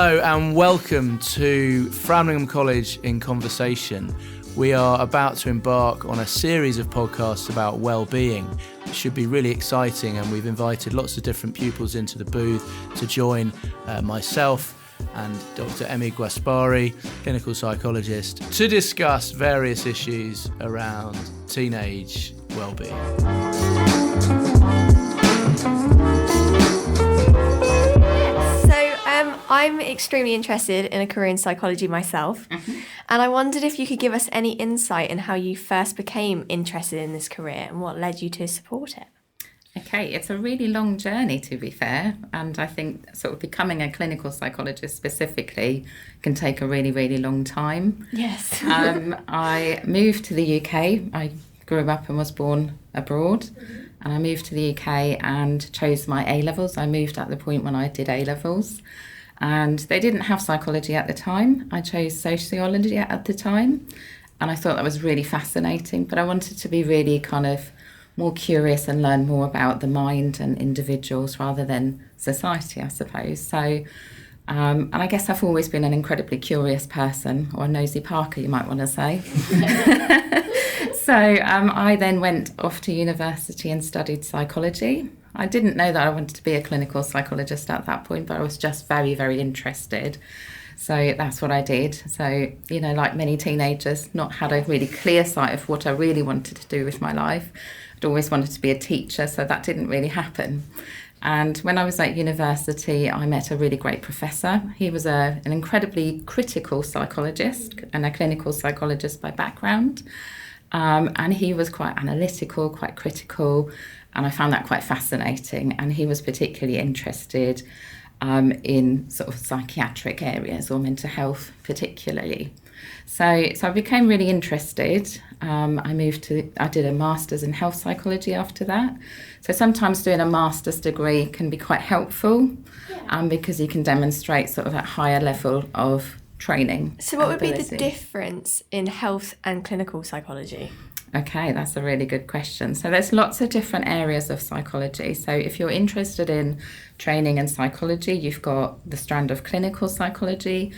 Hello and welcome to Framlingham College in Conversation. We are about to embark on a series of podcasts about well-being. It should be really exciting, and we've invited lots of different pupils into the booth to join myself and Dr. Emmeline Gwaspari, clinical psychologist, to discuss various issues around teenage well-being. I'm extremely interested in a career in psychology myself, and I wondered if you could give us any insight in how you first became interested in this career and what led you to support it. Okay, it's a really long journey, to be fair, and I think sort of becoming a clinical psychologist specifically can take a really, really long time. Yes. I moved to the UK. I grew up and was born abroad, and I moved to the UK and chose my A-levels. I moved at the point when I did A-levels. And they didn't have psychology at the time. I chose sociology at the time, and I thought that was really fascinating, but I wanted to be really kind of more curious and learn more about the mind and individuals rather than society, I suppose. So, and I guess I've always been an incredibly curious person, or a nosy Parker, you might want to say. So I then went off to university and studied psychology. I didn't know that I wanted to be a clinical psychologist at that point, but I was just very, very interested. So that's what I did. So, you know, like many teenagers, not had a really clear sight of what I really wanted to do with my life. I'd always wanted to be a teacher, so that didn't really happen. And when I was at university, I met a really great professor. He was an incredibly critical psychologist and a clinical psychologist by background. And he was quite analytical, quite critical, and I found that quite fascinating. And he was particularly interested in sort of psychiatric areas or mental health particularly. So I became really interested. I did a master's in health psychology after that. So sometimes doing a master's degree can be quite helpful because you can demonstrate sort of that higher level of training. So what would be the difference in health and clinical psychology? Okay, that's a really good question. So there's lots of different areas of psychology. So if you're interested in training in psychology, you've got the strand of clinical psychology,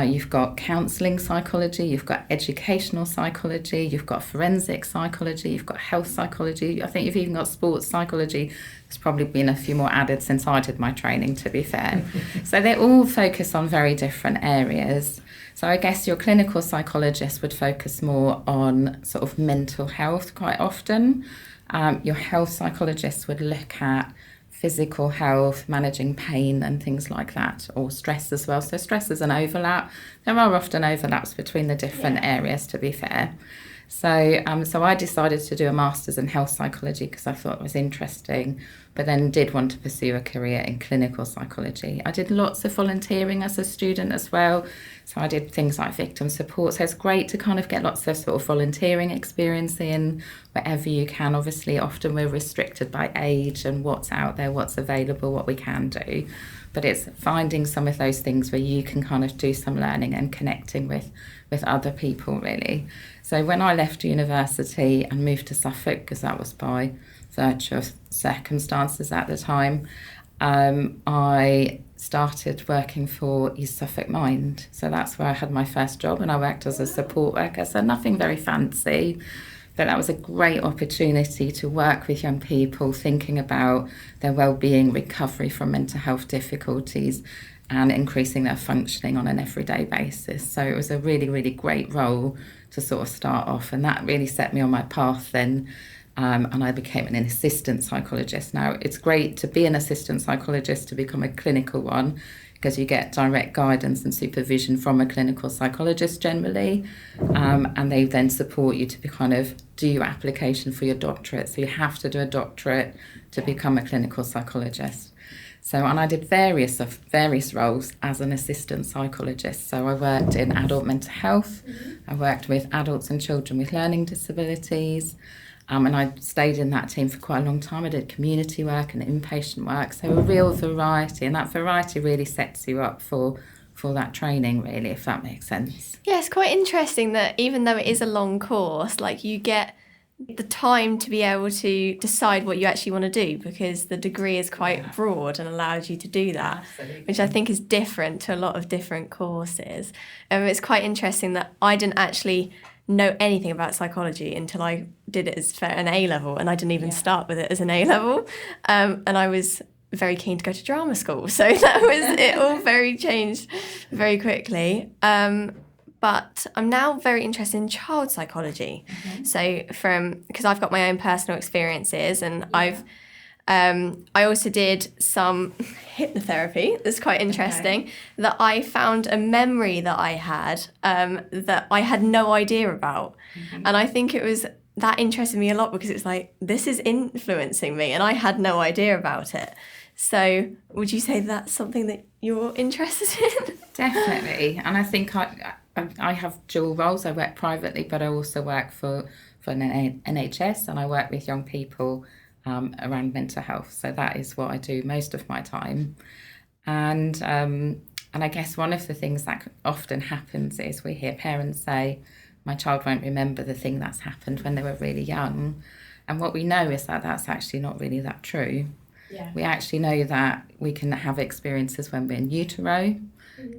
you've got counselling psychology, you've got educational psychology, you've got forensic psychology, you've got health psychology. I think you've even got sports psychology. There's probably been a few more added since I did my training, to be fair. So they all focus on very different areas. So I guess your clinical psychologist would focus more on sort of mental health quite often. Your health psychologist would look at physical health, managing pain and things like that, or stress as well. So stress is an overlap. There are often overlaps between the different areas, to be fair. So I decided to do a master's in health psychology because I thought it was interesting, but then did want to pursue a career in clinical psychology. I did lots of volunteering as a student as well. So I did things like victim support. So it's great to kind of get lots of sort of volunteering experience in wherever you can. Obviously, often we're restricted by age and what's out there, what's available, what we can do. But it's finding some of those things where you can kind of do some learning and connecting with other people, really. So when I left university and moved to Suffolk, because that was by virtue of circumstances at the time, I started working for East Suffolk Mind. So that's where I had my first job, and I worked as a support worker, so nothing very fancy. But that was a great opportunity to work with young people thinking about their well-being, recovery from mental health difficulties, and increasing their functioning on an everyday basis. So it was a really, really great role to sort of start off, and that really set me on my path then. And I became an assistant psychologist. Now, it's great to be an assistant psychologist to become a clinical one, because you get direct guidance and supervision from a clinical psychologist generally, and they then support you to kind of do your application for your doctorate. So you have to do a doctorate to become a clinical psychologist. So, and I did various roles as an assistant psychologist. So I worked in adult mental health, I worked with adults and children with learning disabilities, and I stayed in that team for quite a long time. I did community work and inpatient work, so a real variety, and that variety really sets you up for that training, really, if that makes sense. Yeah, it's quite interesting that even though it is a long course, like you get the time to be able to decide what you actually want to do, because the degree is quite broad and allows you to do that. Absolutely. Which I think is different to a lot of different courses. It's quite interesting that I didn't actually know anything about psychology until I did it as an A-level, and I didn't even start with it as an A-level. And I was very keen to go to drama school, so that was it. All very changed very quickly. But I'm now very interested in child psychology. So because I've got my own personal experiences, and I also did some hypnotherapy. That's quite interesting. That I found a memory that I had that I had no idea about, and I think that interested me a lot, because it's like, this is influencing me, and I had no idea about it. So would you say that's something that you're interested in? Definitely. And I think I have dual roles. I work privately, but I also work for an NHS, and I work with young people around mental health. So that is what I do most of my time. And I guess one of the things that often happens is we hear parents say, my child won't remember the thing that's happened when they were really young. And what we know is that that's actually not really that true. Yeah. We actually know that we can have experiences when we're in utero.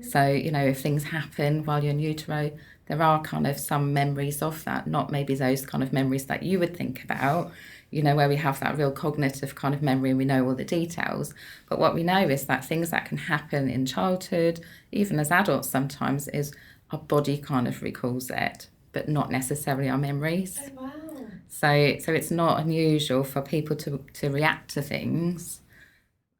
So, if things happen while you're in utero, there are kind of some memories of that, not maybe those kind of memories that you would think about, where we have that real cognitive kind of memory and we know all the details. But what we know is that things that can happen in childhood, even as adults sometimes, is our body kind of recalls it, but not necessarily our memories. Oh, wow. So it's not unusual for people to react to things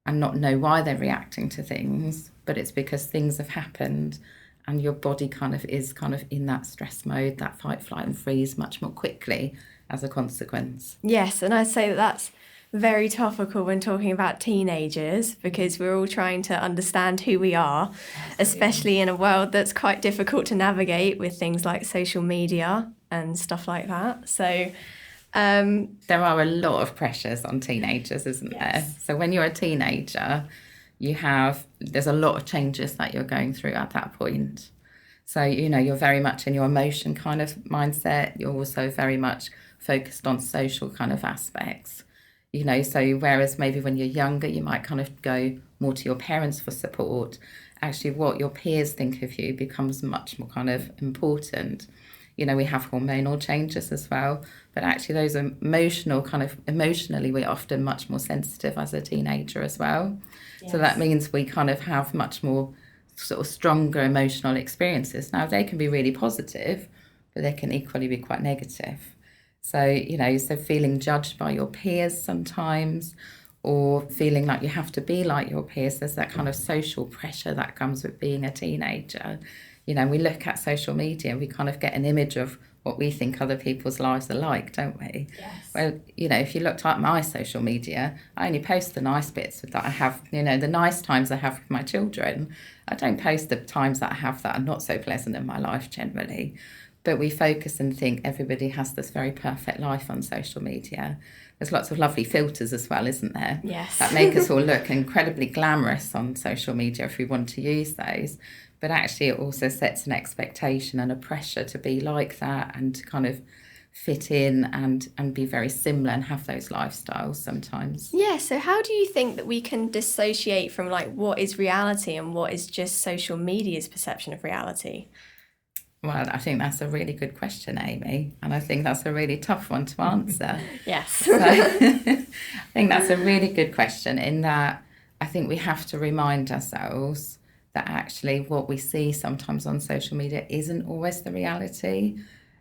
and not know why they're reacting to things, but it's because things have happened and your body is in that stress mode, that fight, flight and freeze much more quickly as a consequence. Yes, and I'd say that that's very topical when talking about teenagers, because we're all trying to understand who we are. Absolutely. Especially in a world that's quite difficult to navigate with things like social media and stuff like that. So there are a lot of pressures on teenagers, isn't there? So when you're a teenager, there's a lot of changes that you're going through at that point. So, you're very much in your emotion kind of mindset. You're also very much focused on social kind of aspects, so whereas maybe when you're younger, you might kind of go more to your parents for support. Actually, what your peers think of you becomes much more kind of important. We have hormonal changes as well, but actually those emotionally, we're often much more sensitive as a teenager as well. Yes. So that means we kind of have much more sort of stronger emotional experiences. Now, they can be really positive, but they can equally be quite negative. So, so feeling judged by your peers sometimes, or feeling like you have to be like your peers, there's that kind of social pressure that comes with being a teenager. We look at social media, we kind of get an image of what we think other people's lives are like, don't we? Yes. Well, if you looked at my social media, I only post the nice bits that I have, the nice times I have with my children. I don't post the times that I have that are not so pleasant in my life generally. But we focus and think everybody has this very perfect life on social media. There's lots of lovely filters as well, isn't there? Yes. That make us all look incredibly glamorous on social media if we want to use those. But actually it also sets an expectation and a pressure to be like that and to kind of fit in and be very similar and have those lifestyles sometimes. Yeah, so how do you think that we can dissociate from what is reality and what is just social media's perception of reality? Well, I think that's a really good question, Amy, and I think that's a really tough one to answer. Yes. So, I think that's a really good question, in that I think we have to remind ourselves that actually what we see sometimes on social media isn't always the reality.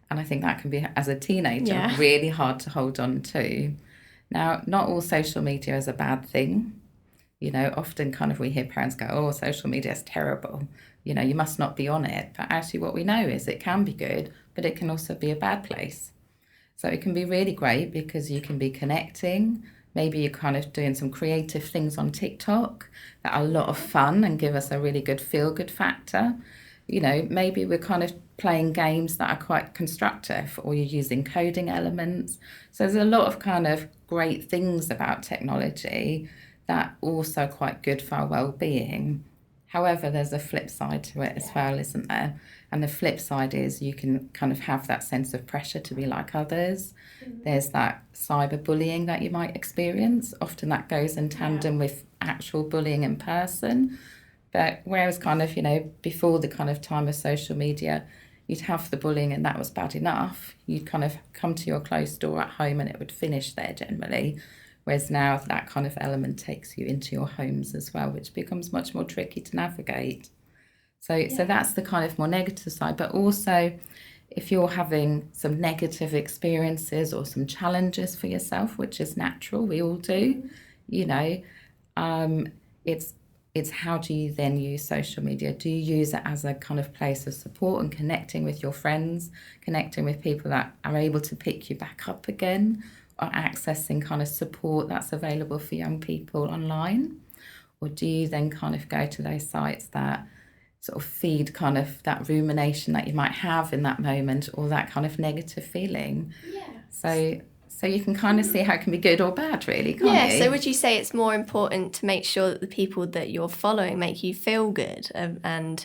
And I think that can be, as a teenager, really hard to hold on to. Now, not all social media is a bad thing. Often kind of we hear parents go, oh, social media is terrible. You must not be on it. But actually what we know is it can be good, but it can also be a bad place. So it can be really great because you can be connecting. Maybe you're kind of doing some creative things on TikTok that are a lot of fun and give us a really good feel-good factor. Maybe we're kind of playing games that are quite constructive, or you're using coding elements. So there's a lot of kind of great things about technology that are also quite good for our well-being. However, there's a flip side to it as well, isn't there? And the flip side is you can kind of have that sense of pressure to be like others. There's that cyberbullying that you might experience. Often that goes in tandem with actual bullying in person. But whereas kind of, before the kind of time of social media, you'd have the bullying and that was bad enough. You'd kind of come to your closed door at home and it would finish there generally. Whereas now that kind of element takes you into your homes as well, which becomes much more tricky to navigate. So that's the kind of more negative side. But also, if you're having some negative experiences or some challenges for yourself, which is natural, we all do, it's how do you then use social media? Do you use it as a kind of place of support and connecting with your friends, connecting with people that are able to pick you back up again, or accessing kind of support that's available for young people online? Or do you then kind of go to those sites that sort of feed kind of that rumination that you might have in that moment, or that kind of negative feeling? So you can kind of see how it can be good or bad, really, can't you? So would you say it's more important to make sure that the people that you're following make you feel good, and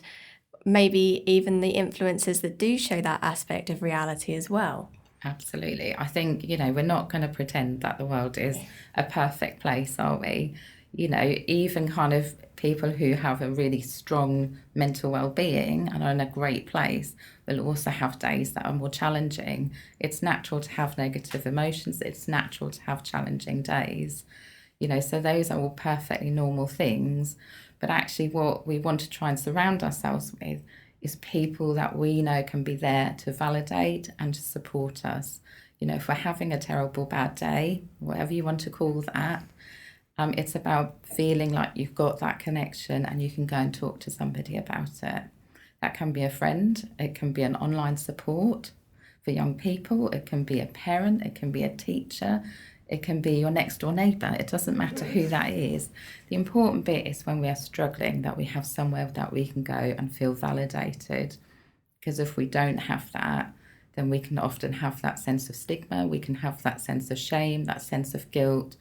maybe even the influencers that do show that aspect of reality as well? Absolutely. I think, we're not going to pretend that the world is a perfect place, are we? Even kind of people who have a really strong mental well-being and are in a great place will also have days that are more challenging. It's natural to have negative emotions. It's natural to have challenging days. So those are all perfectly normal things. But actually what we want to try and surround ourselves with is people that we know can be there to validate and to support us. If we're having a terrible bad day, whatever you want to call that, it's about feeling like you've got that connection and you can go and talk to somebody about it. That can be a friend, it can be an online support for young people, it can be a parent, it can be a teacher, it can be your next door neighbour. It doesn't matter who that is. The important bit is when we are struggling that we have somewhere that we can go and feel validated. Because if we don't have that, then we can often have that sense of stigma, we can have that sense of shame, that sense of guilt,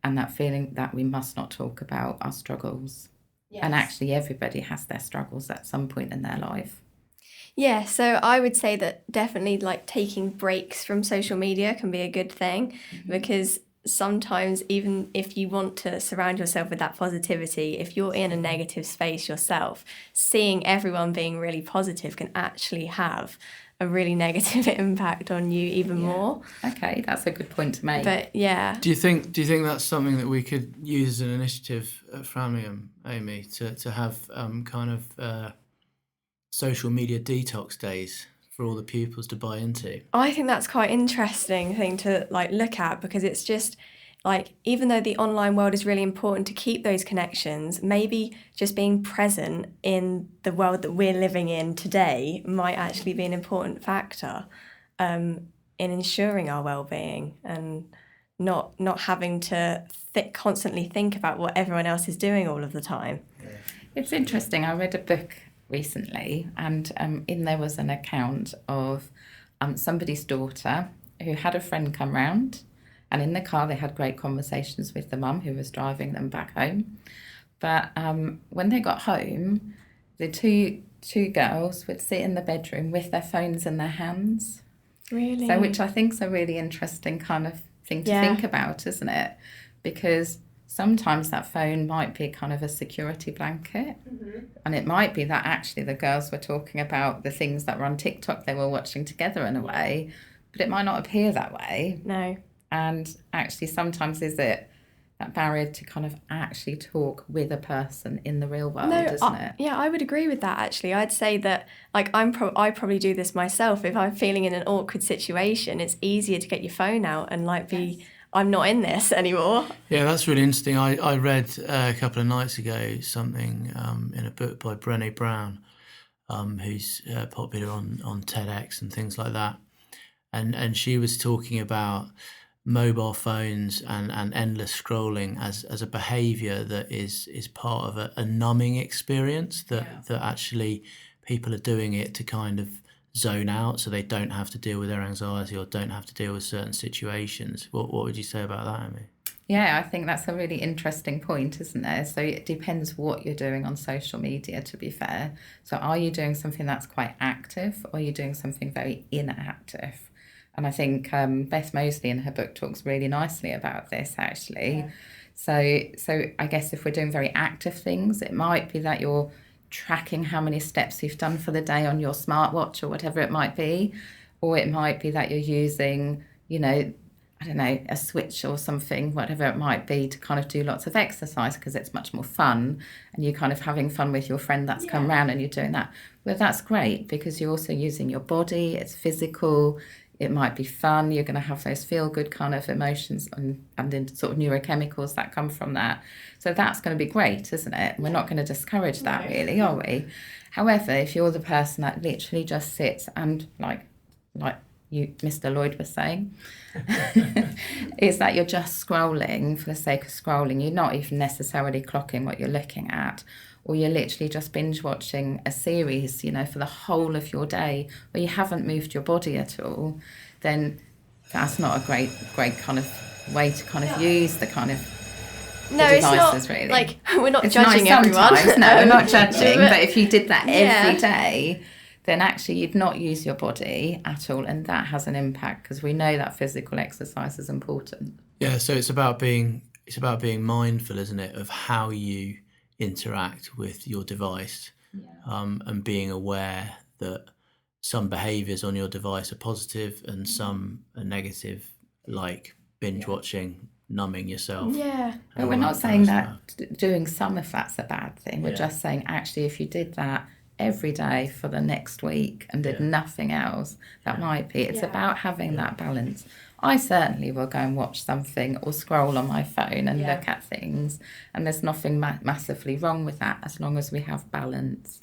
and that feeling that we must not talk about our struggles. Yes. And actually everybody has their struggles at some point in their life. Yeah, so I would say that definitely like taking breaks from social media can be a good thing, because sometimes even if you want to surround yourself with that positivity, if you're in a negative space yourself, seeing everyone being really positive can actually have a really negative impact on you even more. Okay, that's a good point to make. But yeah. Do you think that's something that we could use as an initiative at Framlingham, Amy, to have kind of social media detox days for all the pupils to buy into? I think that's quite interesting thing to look at, because it's just even though the online world is really important to keep those connections, maybe just being present in the world that we're living in today might actually be an important factor in ensuring our well-being, and not having to constantly think about what everyone else is doing all of the time. It's interesting. I read a book recently, and in there was an account of somebody's daughter who had a friend come round, and in the car they had great conversations with the mum who was driving them back home. But when they got home, the two girls would sit in the bedroom with their phones in their hands. Really? So, which I think is a really interesting kind of thing to think about, isn't it? Because sometimes that phone might be kind of a security blanket. And it might be that actually the girls were talking about the things that were on TikTok they were watching together in a way, but it might not appear that way. No. And actually sometimes is it that barrier to kind of actually talk with a person in the real world, isn't it? Yeah, I would agree with that, actually. I'd say that I probably do this myself. If I'm feeling in an awkward situation, it's easier to get your phone out and be... I'm not in this anymore. Yeah, that's really interesting. I read a couple of nights ago something in a book by Brené Brown, who's popular on TEDx and things like that. And she was talking about mobile phones and endless scrolling as a behaviour that is part of a numbing experience, that actually people are doing it to kind of zone out so they don't have to deal with their anxiety or don't have to deal with certain situations. What would you say about that, Amy? Yeah, I think that's a really interesting point, isn't there? So it depends what you're doing on social media, to be fair. So are you doing something that's quite active, or are you doing something very inactive? And I think Beth Mosley in her book talks really nicely about this, actually. Yeah. So I guess if we're doing very active things, it might be that you're tracking how many steps you've done for the day on your smartwatch or whatever it might be. Or it might be that you're using, I don't know, a switch or something, whatever it might be, to kind of do lots of exercise because it's much more fun, and you're kind of having fun with your friend that's come round and you're doing that. Well, that's great because you're also using your body, it's physical, it might be fun, you're going to have those feel-good kind of emotions and then sort of neurochemicals that come from that. So that's going to be great, isn't it? We're not going to discourage that really, are we? However, if you're the person that literally just sits and like you, Mr. Lloyd was saying, is that you're just scrolling for the sake of scrolling. You're not even necessarily clocking what you're looking at, or you're literally just binge watching a series, for the whole of your day, where you haven't moved your body at all, then that's not a great kind of way to kind of use the kind of devices, it's not, really. Like, we're not it's judging nice everyone. No, we're not judging, but if you did that every day, then actually you'd not use your body at all, and that has an impact because we know that physical exercise is important. Yeah, so it's about being mindful, isn't it, of how you interact with your device, and being aware that some behaviours on your device are positive and some are negative, like binge watching, numbing yourself. Yeah, but we're not saying that doing some of that's a bad thing. We're just saying actually if you did that every day for the next week and did nothing else, that might be. It's about having that balance. I certainly will go and watch something or scroll on my phone and look at things, and there's nothing massively wrong with that as long as we have balance.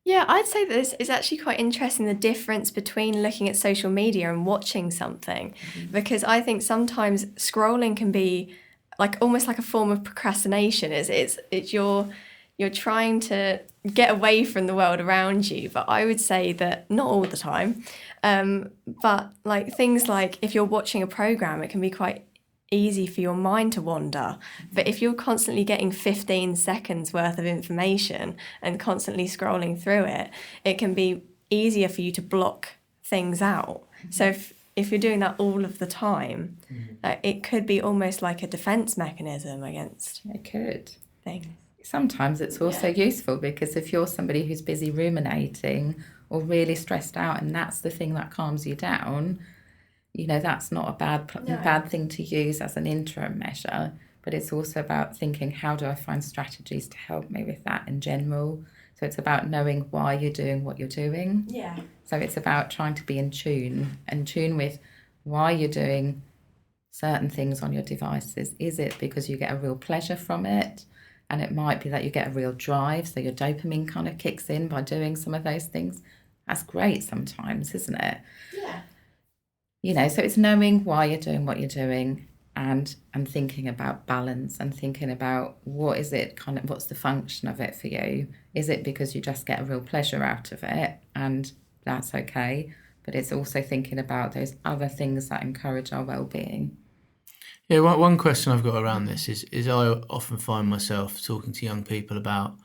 Yeah, I'd say that this is actually quite interesting, the difference between looking at social media and watching something, because I think sometimes scrolling can be like almost like a form of procrastination. It's you're trying to get away from the world around you, but I would say that not all the time. But like things like if you're watching a program, it can be quite easy for your mind to wander. But if you're constantly getting 15 seconds worth of information and constantly scrolling through it, it can be easier for you to block things out. So if you're doing that all of the time, it could be almost like a defense mechanism against things. Sometimes it's also useful because if you're somebody who's busy ruminating or really stressed out and that's the thing that calms you down, that's not a bad thing to use as an interim measure, but it's also about thinking, how do I find strategies to help me with that in general? So it's about knowing why you're doing what you're doing. Yeah. So it's about trying to be in tune with why you're doing certain things on your devices. Is it because you get a real pleasure from it? And it might be that you get a real drive, so your dopamine kind of kicks in by doing some of those things. That's great sometimes, isn't it? Yeah. So it's knowing why you're doing what you're doing and thinking about balance and thinking about what's the function of it for you. Is it because you just get a real pleasure out of it? And that's okay. But it's also thinking about those other things that encourage our well-being. Yeah, one question I've got around this is I often find myself talking to young people about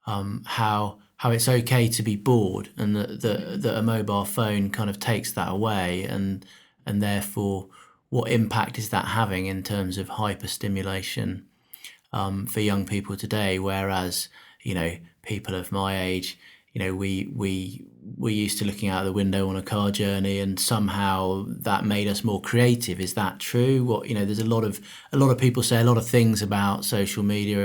how it's okay to be bored, and that a mobile phone kind of takes that away, and therefore what impact is that having in terms of hyperstimulation for young people today, whereas people of my age, we used to looking out the window on a car journey, and somehow that made us more creative. Is that true? There's a lot of people say a lot of things about social media,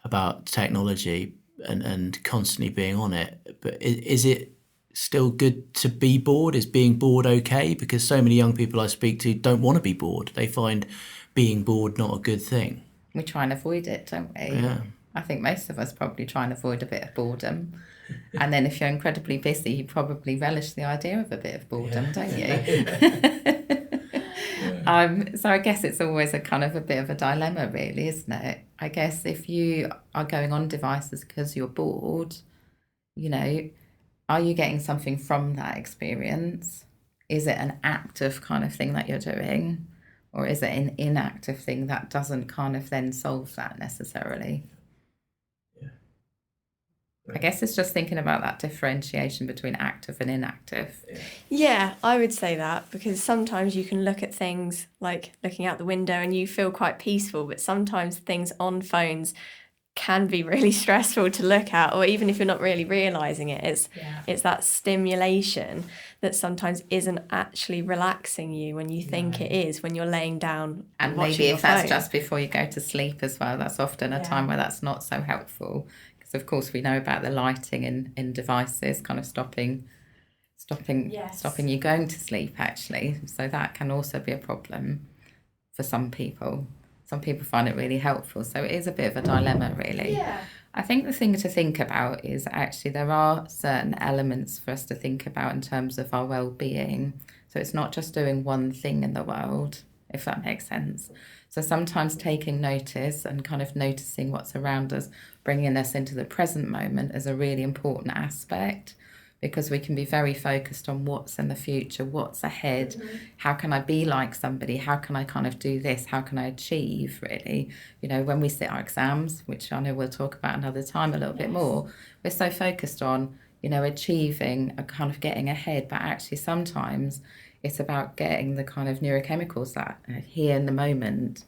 about technology, and constantly being on it. But is it still good to be bored? Is being bored okay? Because so many young people I speak to don't want to be bored. They find being bored not a good thing. We try and avoid it, don't we? Yeah. I think most of us probably try and avoid a bit of boredom. And then if you're incredibly busy, you probably relish the idea of a bit of boredom, don't you? So I guess it's always a kind of a bit of a dilemma, really, isn't it? I guess if you are going on devices because you're bored, are you getting something from that experience? Is it an active kind of thing that you're doing? or is it an inactive thing that doesn't kind of then solve that necessarily? Yeah. I guess it's just thinking about that differentiation between active and inactive. Yeah, I would say that, because sometimes you can look at things like looking out the window and you feel quite peaceful, but sometimes things on phones can be really stressful to look at, or even if you're not really realising it, it's that stimulation that sometimes isn't actually relaxing you when you think it is, when you're laying down and watching maybe your if that's phone. just before you go to sleep as well, that's often a time where that's not so helpful, because of course we know about the lighting in devices kind of stopping you going to sleep actually, so that can also be a problem for some people. Some people find it really helpful, so it is a bit of a dilemma, really. Yeah. I think the thing to think about is actually there are certain elements for us to think about in terms of our well-being. So it's not just doing one thing in the world, if that makes sense. So sometimes taking notice and kind of noticing what's around us, bringing us into the present moment is a really important aspect, because we can be very focused on what's in the future, what's ahead, how can I be like somebody, how can I kind of do this, how can I achieve, really. You know, when we sit our exams, which I know we'll talk about another time a little bit more, we're so focused on, you know, achieving a kind of getting ahead, but actually sometimes it's about getting the kind of neurochemicals that are here in the moment,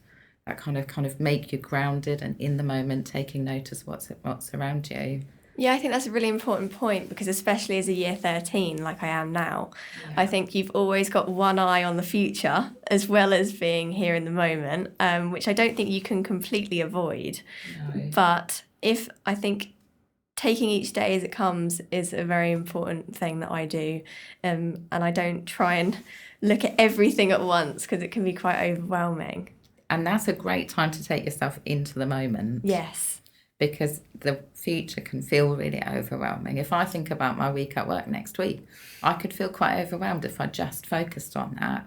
that kind of make you grounded and in the moment, taking notice what's around you. Yeah, I think that's a really important point, because especially as a year 13, like I am now, I think you've always got one eye on the future as well as being here in the moment, which I don't think you can completely avoid. No. But I think taking each day as it comes is a very important thing that I do. And I don't try and look at everything at once, because it can be quite overwhelming. And that's a great time to take yourself into the moment. Yes. Because the future can feel really overwhelming. If I think about my week at work next week, I could feel quite overwhelmed if I just focused on that.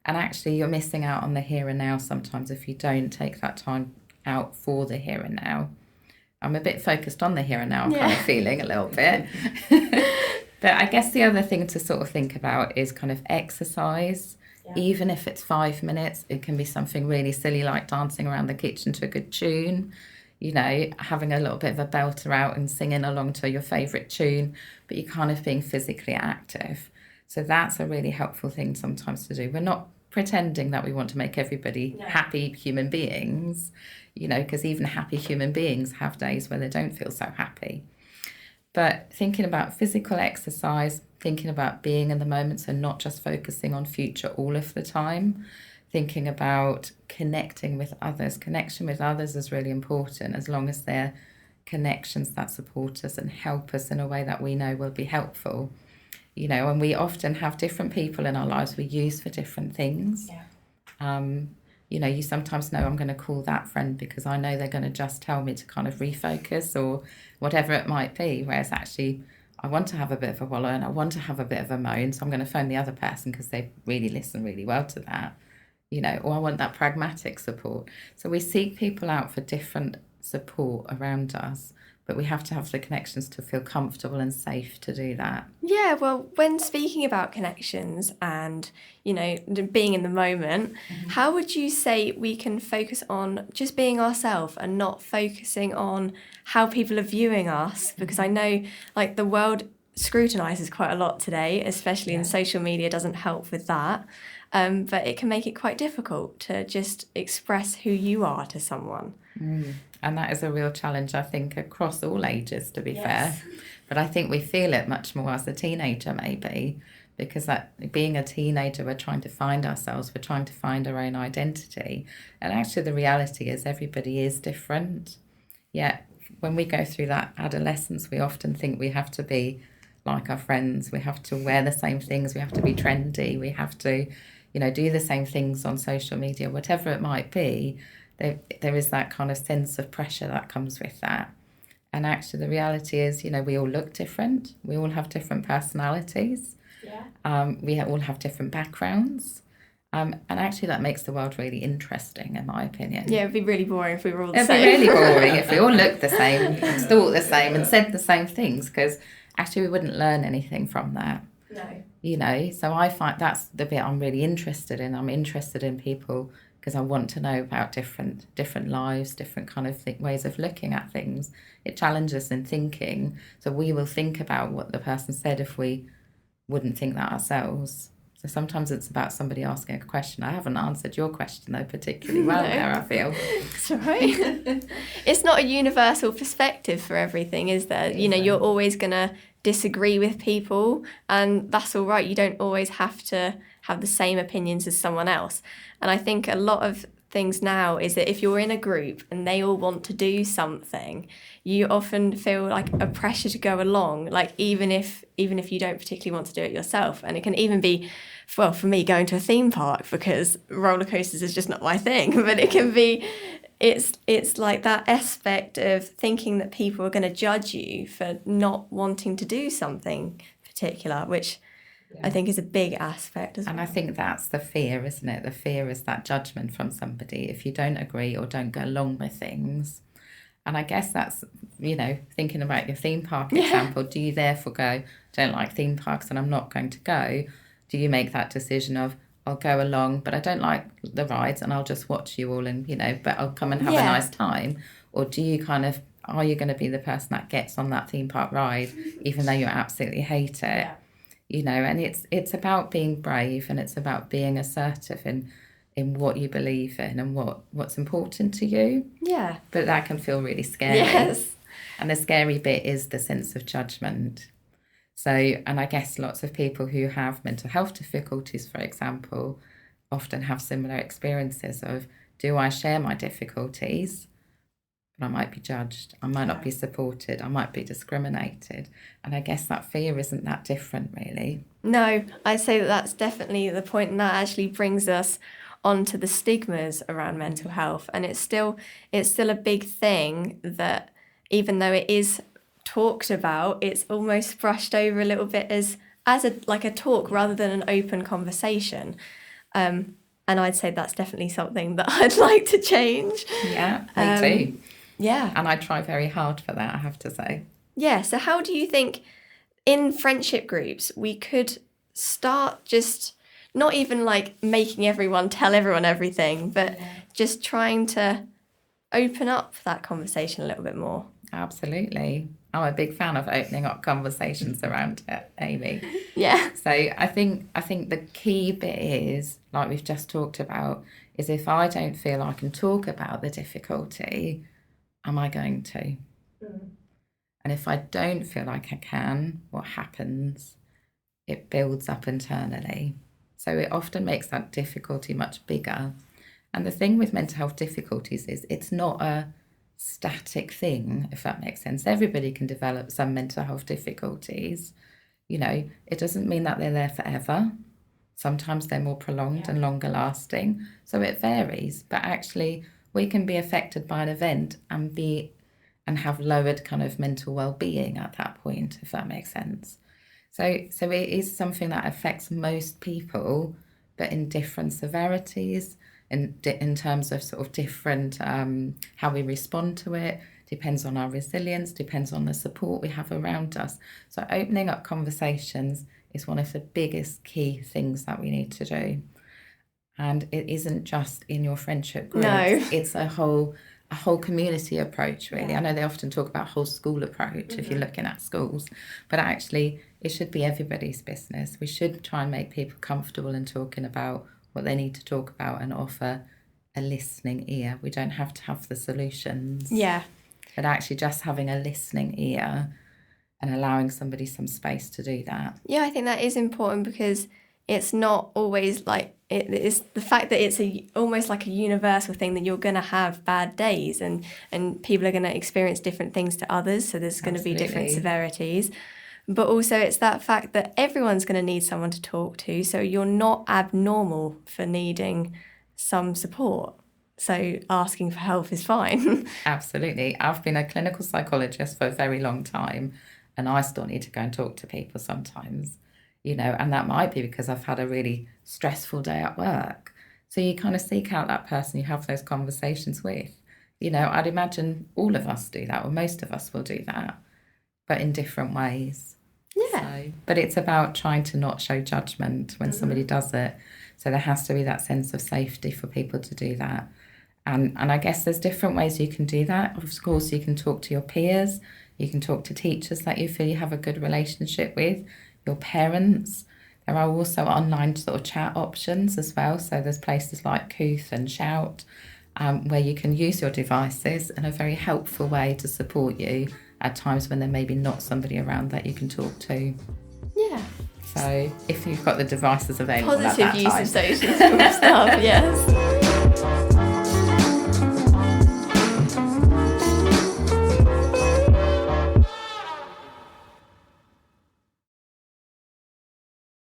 And actually, you're missing out on the here and now sometimes if you don't take that time out for the here and now. I'm a bit focused on the here and now, I'm kind of feeling a little bit. But I guess the other thing to sort of think about is kind of exercise. Even if it's 5 minutes, it can be something really silly like dancing around the kitchen to a good tune. You know, having a little bit of a belter out and singing along to your favourite tune, but you're kind of being physically active. So that's a really helpful thing sometimes to do. We're not pretending that we want to make everybody happy human beings, you know, because even happy human beings have days where they don't feel so happy. But thinking about physical exercise, thinking about being in the moment, so not just focusing on future all of the time. Thinking about connecting with others. Connection with others is really important, as long as they're connections that support us and help us in a way that we know will be helpful. You know, and we often have different people in our lives we use for different things. You know, you sometimes know I'm going to call that friend because I know they're going to just tell me to kind of refocus or whatever it might be, whereas actually I want to have a bit of a wallow and I want to have a bit of a moan, so I'm going to phone the other person because they really listen really well to that. You know, or I want that pragmatic support. So we seek people out for different support around us, but we have to have the connections to feel comfortable and safe to do that. Yeah, well, when speaking about connections and, you know, being in the moment, how would you say we can focus on just being ourselves and not focusing on how people are viewing us? Because I know, like, the world scrutinises quite a lot today, especially in social media doesn't help with that. But it can make it quite difficult to just express who you are to someone. And that is a real challenge, I think, across all ages, to be fair. But I think we feel it much more as a teenager, maybe, because that being a teenager, we're trying to find ourselves, we're trying to find our own identity. And actually the reality is everybody is different. Yet when we go through that adolescence, we often think we have to be like our friends, we have to wear the same things, we have to be trendy, we have to, you know, do the same things on social media, whatever it might be. There is that kind of sense of pressure that comes with that. And actually the reality is, you know, we all look different. We all have different personalities. We all have different backgrounds. And actually that makes the world really interesting, in my opinion. Yeah, it'd be really boring if we were all the same. It'd be really boring if we all looked the same, thought the same and said the same things, because actually we wouldn't learn anything from that. No. you know. So I find that's the bit I'm really interested in. I'm interested in people because I want to know about different lives, different kind of ways of looking at things. It challenges in thinking. So we will think about what the person said if we wouldn't think that ourselves. So sometimes it's about somebody asking a question. I haven't answered your question though particularly well there, I feel. It's all right. It's not a universal perspective for everything, is there? You know, you're always going to disagree with people, and that's all right. You don't always have to have the same opinions as someone else. And I think a lot of things now is that if you're in a group and they all want to do something, you often feel like a pressure to go along, like even if you don't particularly want to do it yourself. And it can even be, well, for me, going to a theme park, because roller coasters is just not my thing, but it can be, it's like that aspect of thinking that people are going to judge you for not wanting to do something particular, which I think is a big aspect as well. And I think that's the fear, isn't it? The fear is that judgment from somebody if you don't agree or don't go along with things. And I guess that's, you know, thinking about your theme park example, do you therefore go, don't like theme parks and I'm not going to go? Do you make that decision of, I'll go along, but I don't like the rides and I'll just watch you all and, you know, but I'll come and have a nice time? Or do you kind of, are you going to be the person that gets on that theme park ride even though you absolutely hate it? Yeah. You know, and it's about being brave, and it's about being assertive in what you believe in and what's important to you. Yeah. But that can feel really scary. Yes. And the scary bit is the sense of judgment. So, and I guess lots of people who have mental health difficulties, for example, often have similar experiences of, do I share my difficulties? But I might be judged, I might not be supported, I might be discriminated. And I guess that fear isn't that different, really. No, I'd say that that's definitely the point, and that actually brings us onto the stigmas around mental health. And it's still a big thing that even though it is talked about, it's almost brushed over a little bit as a talk rather than an open conversation. And I'd say that's definitely something that I'd like to change. Yeah, me too. Yeah. And I try very hard for that, I have to say. Yeah, so how do you think in friendship groups we could start just not even like making everyone tell everyone everything, but just trying to open up that conversation a little bit more? Absolutely. I'm a big fan of opening up conversations around it, Amy. Yeah. So I think the key bit is, like we've just talked about, is if I don't feel I can talk about the difficulty, am I going to? Mm. And if I don't feel like I can, what happens? It builds up internally. So it often makes that difficulty much bigger. And the thing with mental health difficulties is it's not a static thing, if that makes sense. Everybody can develop some mental health difficulties. You know, it doesn't mean that they're there forever. Sometimes they're more prolonged and longer lasting. So it varies. But actually, we can be affected by an event and have lowered kind of mental well-being at that point, if that makes sense. So it is something that affects most people, but in different severities, in terms of sort of different how we respond to it. Depends on our resilience, depends on the support we have around us. So opening up conversations is one of the biggest key things that we need to do. And it isn't just in your friendship groups. No. It's a whole community approach, really. Yeah. I know they often talk about whole school approach if you're looking at schools, but actually it should be everybody's business. We should try and make people comfortable in talking about what they need to talk about and offer a listening ear. We don't have to have the solutions. Yeah. But actually just having a listening ear and allowing somebody some space to do that. Yeah, I think that is important, because it's not always like it's the fact that it's almost like a universal thing that you're going to have bad days and people are going to experience different things to others. So there's going to be different severities. But also it's that fact that everyone's going to need someone to talk to. So you're not abnormal for needing some support. So asking for help is fine. Absolutely. I've been a clinical psychologist for a very long time, and I still need to go and talk to people sometimes, you know, and that might be because I've had a really stressful day at work. So you kind of seek out that person you have those conversations with. You know, I'd imagine all of us do that, or most of us will do that, but in different ways. Yeah. But it's about trying to not show judgment when somebody does it. So there has to be that sense of safety for people to do that. And I guess there's different ways you can do that. Of course, you can talk to your peers. You can talk to teachers that you feel you have a good relationship with, your parents. There are also online sort of chat options as well. So there's places like Kooth and Shout where you can use your devices in a very helpful way to support you at times when there may be not somebody around that you can talk to. Yeah. So if you've got the devices available Positive at that use time. of social stuff, yes.